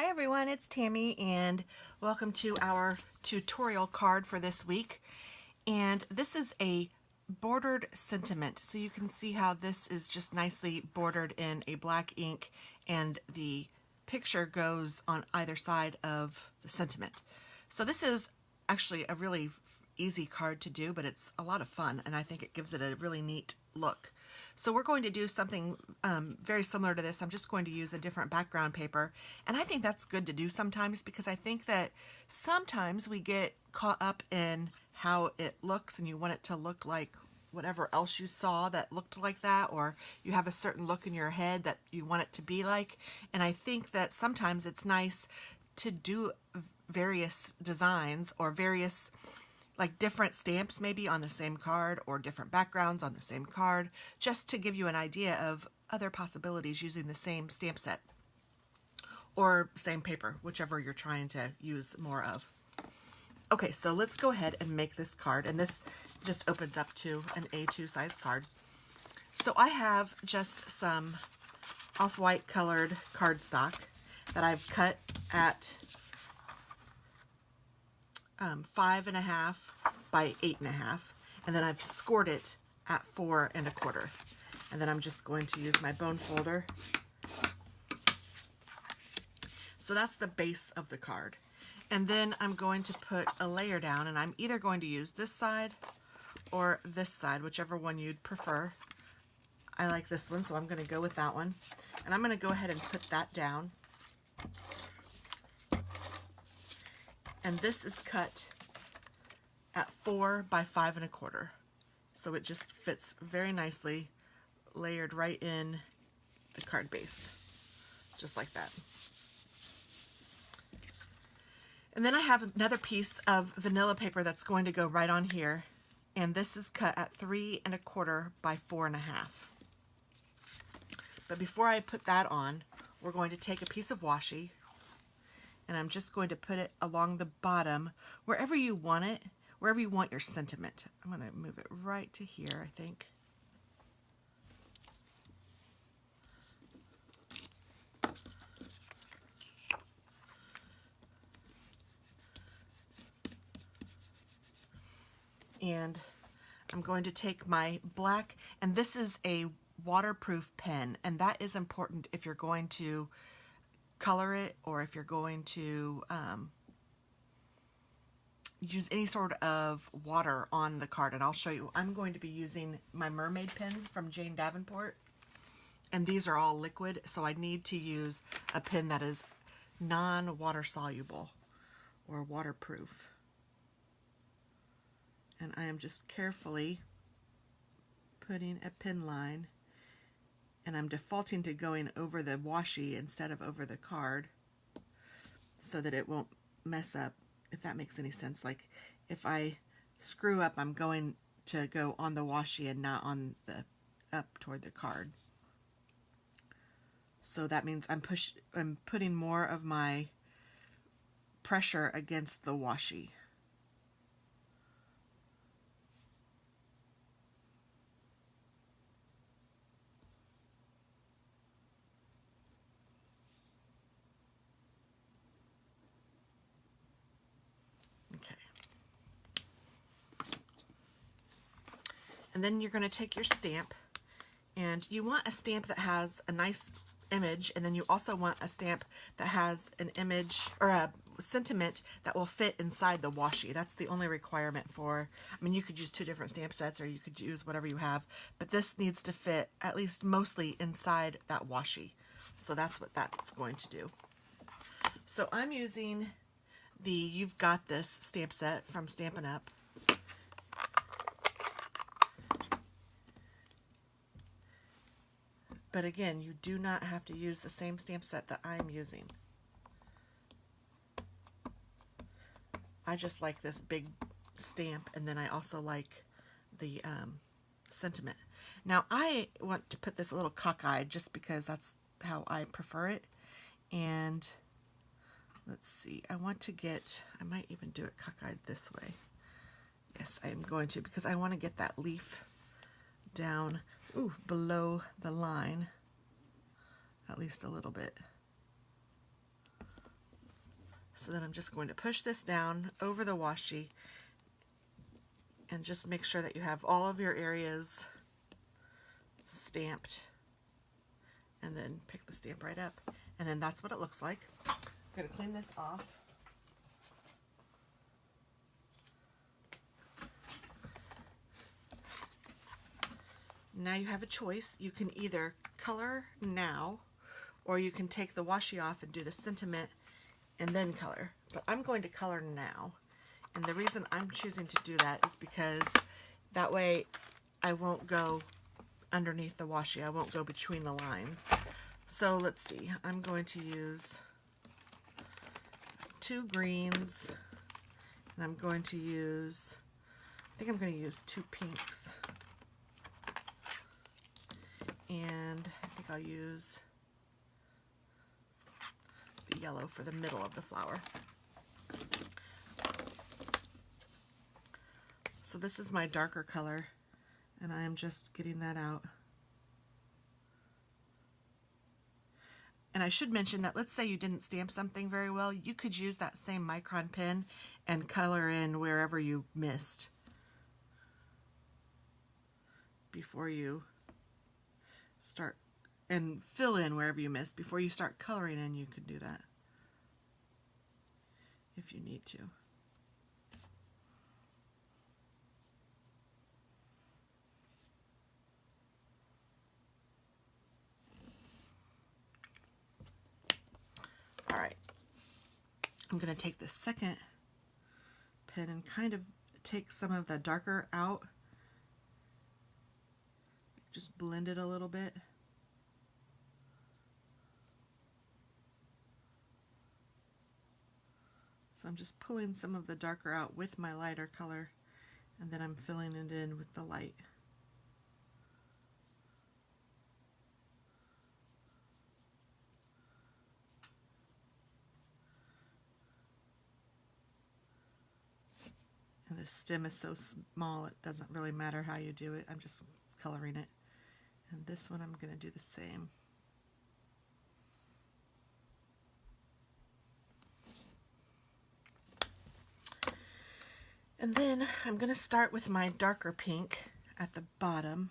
Hi everyone, it's Tammy and welcome to our tutorial card for this week. And this is a bordered sentiment. So you can see how this is just nicely bordered in a black ink and the picture goes on either side of the sentiment. So this is actually a really easy card to do, but it's a lot of fun and I think it gives it a really neat look. So we're going to do something very similar to this. I'm just going to use a different background paper, and I think that's good to do sometimes because I think that sometimes we get caught up in how it looks and you want it to look like whatever else you saw that looked like that, or you have a certain look in your head that you want it to be like. And I think that sometimes it's nice to do various designs or various like different stamps maybe on the same card or different backgrounds on the same card, just to give you an idea of other possibilities using the same stamp set or same paper, whichever you're trying to use more of. Okay, so let's go ahead and make this card, and this just opens up to an A2 size card. So I have just some off-white colored cardstock that I've cut at 5.5 by 8.5, and then I've scored it at 4 1/4. And then I'm just going to use my bone folder. So that's the base of the card. And then I'm going to put a layer down, and I'm either going to use this side or this side, whichever one you'd prefer. I like this one, so I'm going to go with that one. And I'm going to go ahead and put that down. And this is cut at 4 by 5 1/4. So it just fits very nicely, layered right in the card base, just like that. And then I have another piece of vanilla paper that's going to go right on here. And this is cut at 3 1/4 by 4 1/2. But before I put that on, we're going to take a piece of washi, and I'm just going to put it along the bottom, wherever you want it, wherever you want your sentiment. I'm going to move it right to here, I think. And I'm going to take my black, and this is a waterproof pen, and that is important if you're going to color it or if you're going to use any sort of water on the card. And I'll show you. I'm going to be using my mermaid pens from Jane Davenport, and these are all liquid, so I need to use a pen that is non-water soluble or waterproof. And I am just carefully putting a pen line, and I'm defaulting to going over the washi instead of over the card so that it won't mess up, if that makes any sense. Like if I screw up, I'm going to go on the washi and not on the up toward the card. So that means I'm putting more of my pressure against the washi. Okay. And then you're going to take your stamp, and you want a stamp that has a nice image, and then you also want a stamp that has an image or a sentiment that will fit inside the washi. That's the only requirement for, I mean, you could use 2 different stamp sets or you could use whatever you have, but this needs to fit at least mostly inside that washi. So that's what that's going to do. So I'm using the You've Got This stamp set from Stampin' Up. But again, you do not have to use the same stamp set that I'm using. I just like this big stamp, and then I also like the sentiment. Now I want to put this a little cockeyed just because that's how I prefer it. And let's see, I might even do it cockeyed this way. Yes, I am going to, because I want to get that leaf down below the line, at least a little bit. So then I'm just going to push this down over the washi and just make sure that you have all of your areas stamped, and then pick the stamp right up. And then that's what it looks like. I'm going to clean this off. Now you have a choice. You can either color now, or you can take the washi off and do the sentiment and then color. But I'm going to color now. And the reason I'm choosing to do that is because that way I won't go underneath the washi. I won't go between the lines. So let's see. I'm going to use 2 greens, and I'm going to use, I think I'm going to use 2 pinks. And I think I'll use the yellow for the middle of the flower. So this is my darker color, and I am just getting that out. And I should mention that, let's say you didn't stamp something very well, you could use that same micron pen and color in wherever you missed before you start, and fill in wherever you missed. Before you start coloring in, you could do that if you need to. All right, I'm going to take the second pen and kind of take some of the darker out. Just blend it a little bit. So I'm just pulling some of the darker out with my lighter color, and then I'm filling it in with the light. And the stem is so small, it doesn't really matter how you do it. I'm just coloring it. And this one I'm going to do the same. And then I'm going to start with my darker pink at the bottom.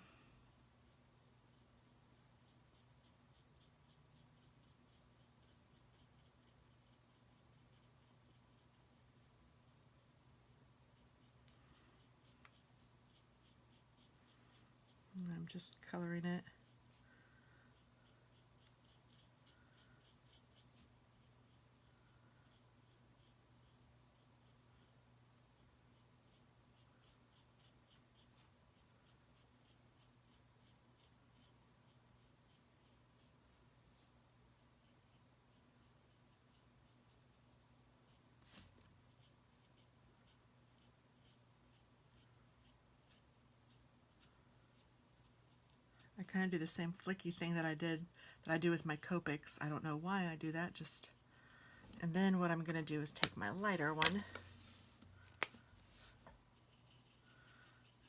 And I'm just coloring it. I kind of do the same flicky thing that I do with my Copics. I don't know why I do that, just. And then what I'm going to do is take my lighter one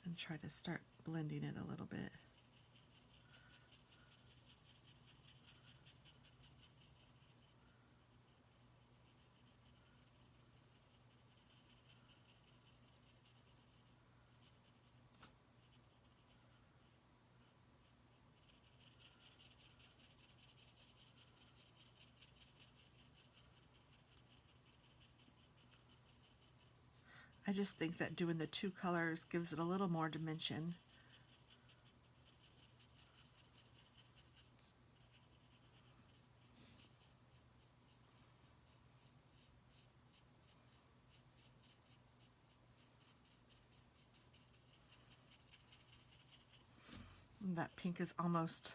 and try to start blending it a little bit. I just think that doing the 2 colors gives it a little more dimension. And that pink is almost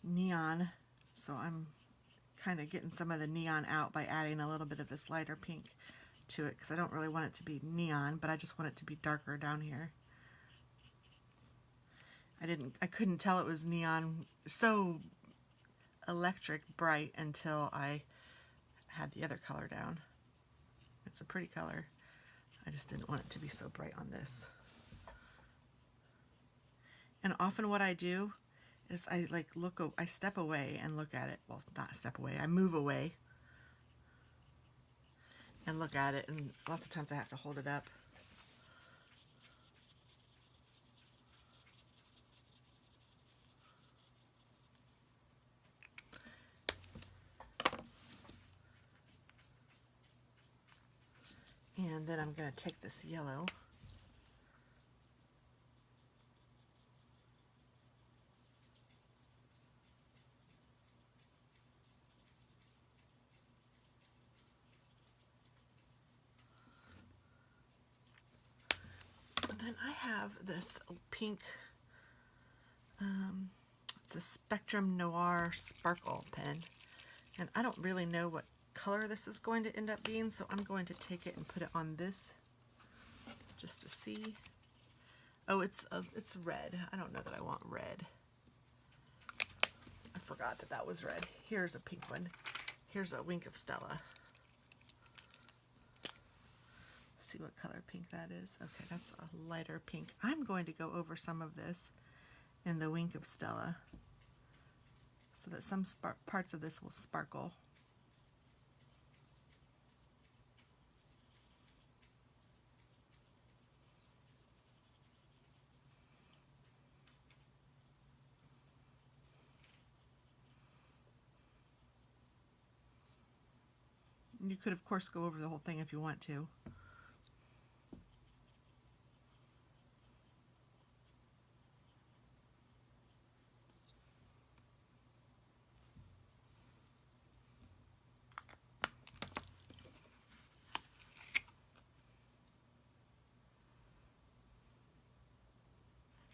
neon, so I'm kind of getting some of the neon out by adding a little bit of this lighter pink to it, because I don't really want it to be neon, but I just want it to be darker down here. I couldn't tell it was neon, so electric bright, until I had the other color down. It's a pretty color. I just didn't want it to be so bright on this. And often what I do is I step away and look at it. Well, not step away, I move away and look at it, and lots of times I have to hold it up. And then I'm going to take this yellow and then I have this pink, it's a Spectrum Noir Sparkle pen, and I don't really know what color this is going to end up being, so I'm going to take it and put it on this just to see. Oh, it's red. I don't know that I want red. I forgot that that was red. Here's a pink one. Here's a Wink of Stella. See what color pink that is. Okay, that's a lighter pink. I'm going to go over some of this in the Wink of Stella so that some parts of this will sparkle. You could, of course, go over the whole thing if you want to.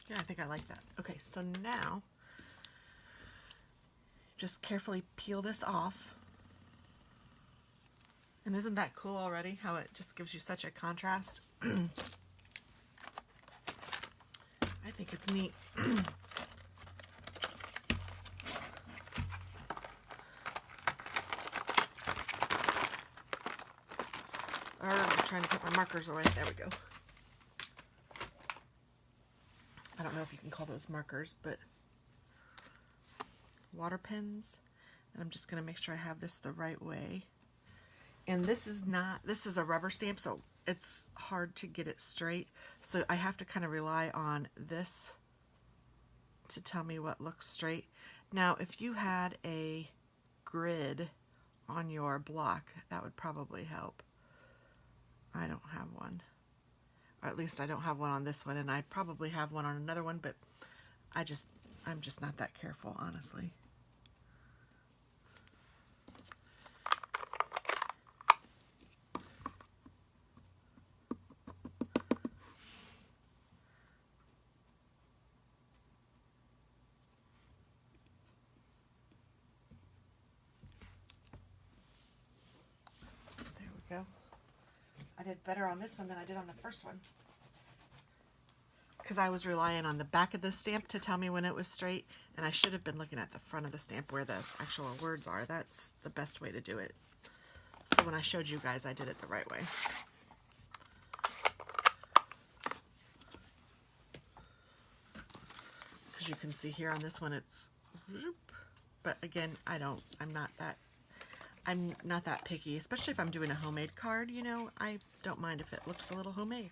Yeah, I think I like that. Okay, so now just carefully peel this off. And isn't that cool already, how it just gives you such a contrast? I think it's neat. I'm trying to put my markers away. There we go. I don't know if you can call those markers, but water pens. And I'm just going to make sure I have this the right way. And this is a rubber stamp, so it's hard to get it straight. So I have to kind of rely on this to tell me what looks straight. Now, if you had a grid on your block, that would probably help. I don't have one. Or at least I don't have one on this one, and I probably have one on another one, but I'm just not that careful, honestly. There we go. I did better on this one than I did on the first one, because I was relying on the back of the stamp to tell me when it was straight, and I should have been looking at the front of the stamp where the actual words are. That's the best way to do it. So when I showed you guys, I did it the right way. Because you can see here on this one, it's, but again, I'm not that picky, especially if I'm doing a homemade card, you know, I don't mind if it looks a little homemade.